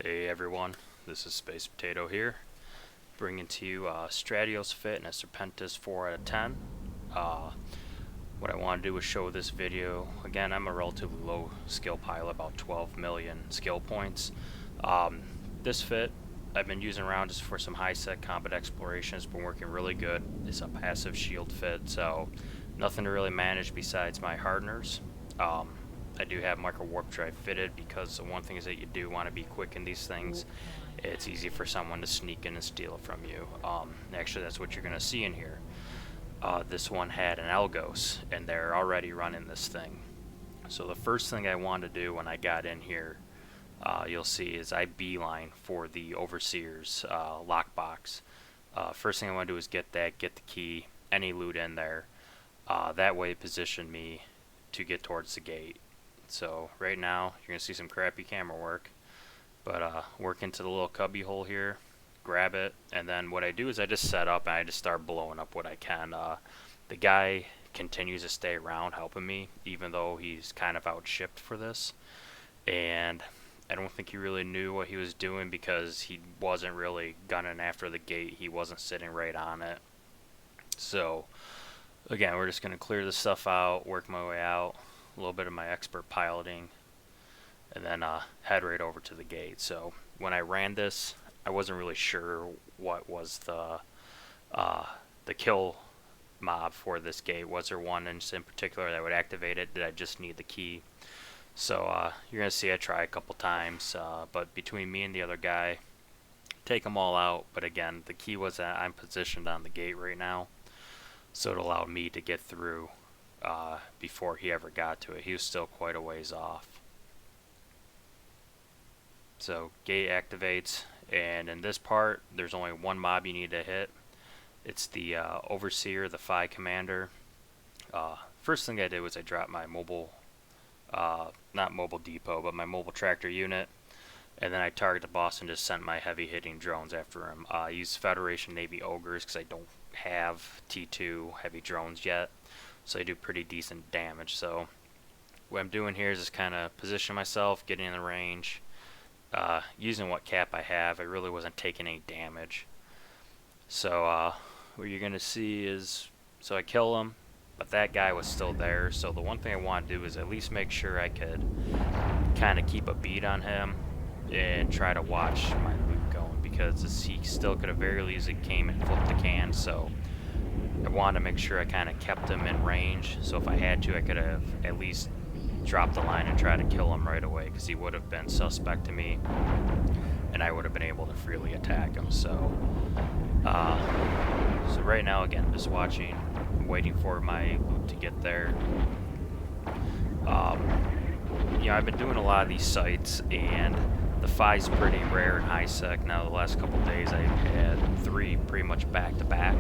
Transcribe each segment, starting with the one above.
Hey everyone, this is Space Potato here, bringing to you Stratios Serpentis 4 out of 10. What I want to do is show this video. Again, I'm a relatively low skill pilot, about 12 million skill points. This fit I've been using around just for some high sec combat exploration. It's been working really good. It's a passive shield fit, so nothing to really manage besides my hardeners. I do have Microwarpdrive fitted because the one thing is that you do want to be quick in these things. It's easy for someone to sneak in and steal it from you. Actually, that's what you're going to see in here. This one had an Algos, and they're already running this thing. So the first thing I wanted to do when I got in here, you'll see, is I beeline for the Overseer's lockbox. First thing I want to do is get that, get the key, any loot in there. That way it positioned me to get towards the gate. So right now you're gonna see some crappy camera work, but work into the little cubby hole here, grab it, and then what I do is I just set up and I just start blowing up what I can. The guy continues to stay around helping me, even though he's kind of outshipped for this, and I don't think he really knew what he was doing because he wasn't really gunning after the gate. He wasn't sitting right on it. So again, we're just gonna clear this stuff out, work my way out, a little bit of my expert piloting, and then head right over to the gate. So when I ran this, I wasn't really sure what was the kill mob for this gate. Was there one in particular that would activate it? Did I just need the key? So you're gonna see I try a couple times, but between me and the other guy, take them all out. But again, the key was that I'm positioned on the gate right now, so it allowed me to get through before he ever got to it. He was still quite a ways off. So gate activates, and in this part there's only one mob you need to hit. It's the Overseer, the Phi Commander. First thing I did was I dropped my mobile, not mobile depot, but my mobile tractor unit, and then I targeted the boss and just sent my heavy hitting drones after him. I used Federation Navy Ogres because I don't have T2 heavy drones yet, so they do pretty decent damage. So what I'm doing here is just kind of position myself, getting in the range, using what cap I have. I really wasn't taking any damage. So what you're gonna see is, so I kill him, but that guy was still there. So the one thing I want to do is at least make sure I could kind of keep a beat on him and try to watch my loot going, because he still could have very easily came and flipped the can. So I wanted to make sure I kind of kept him in range, so if I had to, I could have at least dropped the line and tried to kill him right away, because he would have been suspect to me and I would have been able to freely attack him. So so right now, again, I'm just watching, waiting for my loot to get there. You know, I've been doing a lot of these sites, and the Phi's pretty rare in high sec. Now the last couple days I've had 3 pretty much back to back,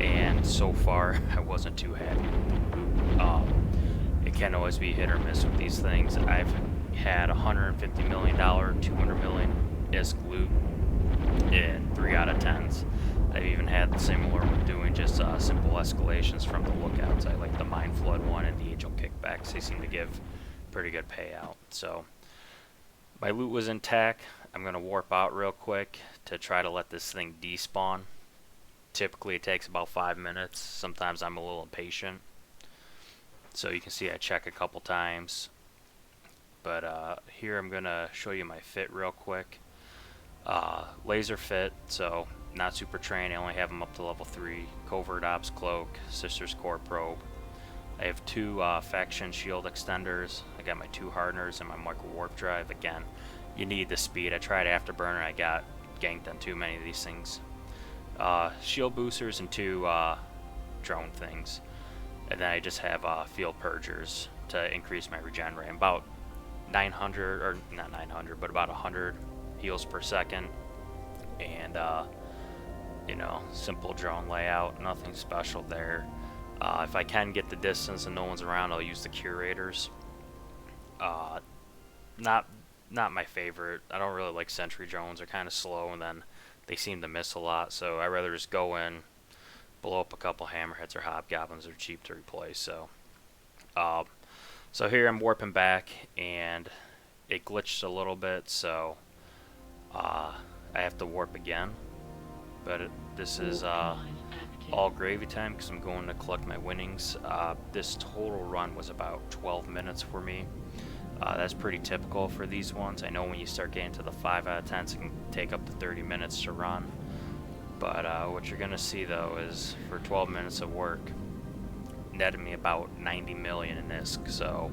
and so far I wasn't too happy with the loot. It can always be hit or miss with these things. I've had $150 million, $200 million ISK loot in 3 out of 10s. I've even had similar with doing just simple escalations from the lookouts. I like the Mind Flood one and the Angel Kickbacks. They seem to give pretty good payout. So my loot was intact. I'm going to warp out real quick to try to let this thing despawn. Typically it takes about 5 minutes. Sometimes I'm a little impatient. So you can see I check a couple times. But here I'm going to show you my fit real quick. Laser fit, so not super trained. I only have them up to level 3. Covert Ops Cloak, Sister's Core Probe. I have 2 faction shield extenders. I got my 2 hardeners and my Microwarpdrive. Again, you need the speed. I tried Afterburner. I got ganked on too many of these things. Shield boosters and 2 drone things. And then I just have field purgers to increase my regen rate. About 900, or not 900, but about 100 heals per second. And you know, simple drone layout, nothing special there. If I can get the distance and no one's around, I'll use the curators. Not my favorite. I don't really like sentry drones. They're kind of slow, and then they seem to miss a lot. So I rather just go in, blow up a couple hammerheads or hobgoblins. They're cheap to replace. So so here I'm warping back, and it glitched a little bit. So I have to warp again, but this is all gravy time because I'm going to collect my winnings. This total run was about 12 minutes for me. That's pretty typical for these ones. I know when you start getting to the 5 out of 10s, it can take up to 30 minutes to run. But what you're going to see though is for 12 minutes of work, netted me about 90 million in this, so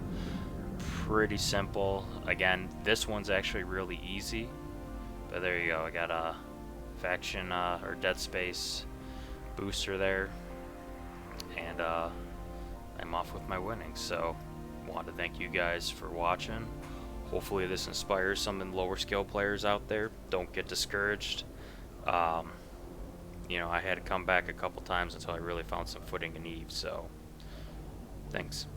pretty simple. Again, this one's actually really easy, but there you go. I got a faction or Dead Space booster there, and I'm off with my winnings. So want to thank you guys for watching. Hopefully this inspires some lower skill players out there. Don't get discouraged. You know, I had to come back a couple times until I really found some footing in Eve, so thanks.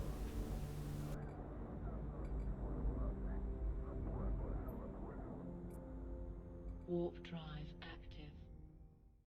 Warp drive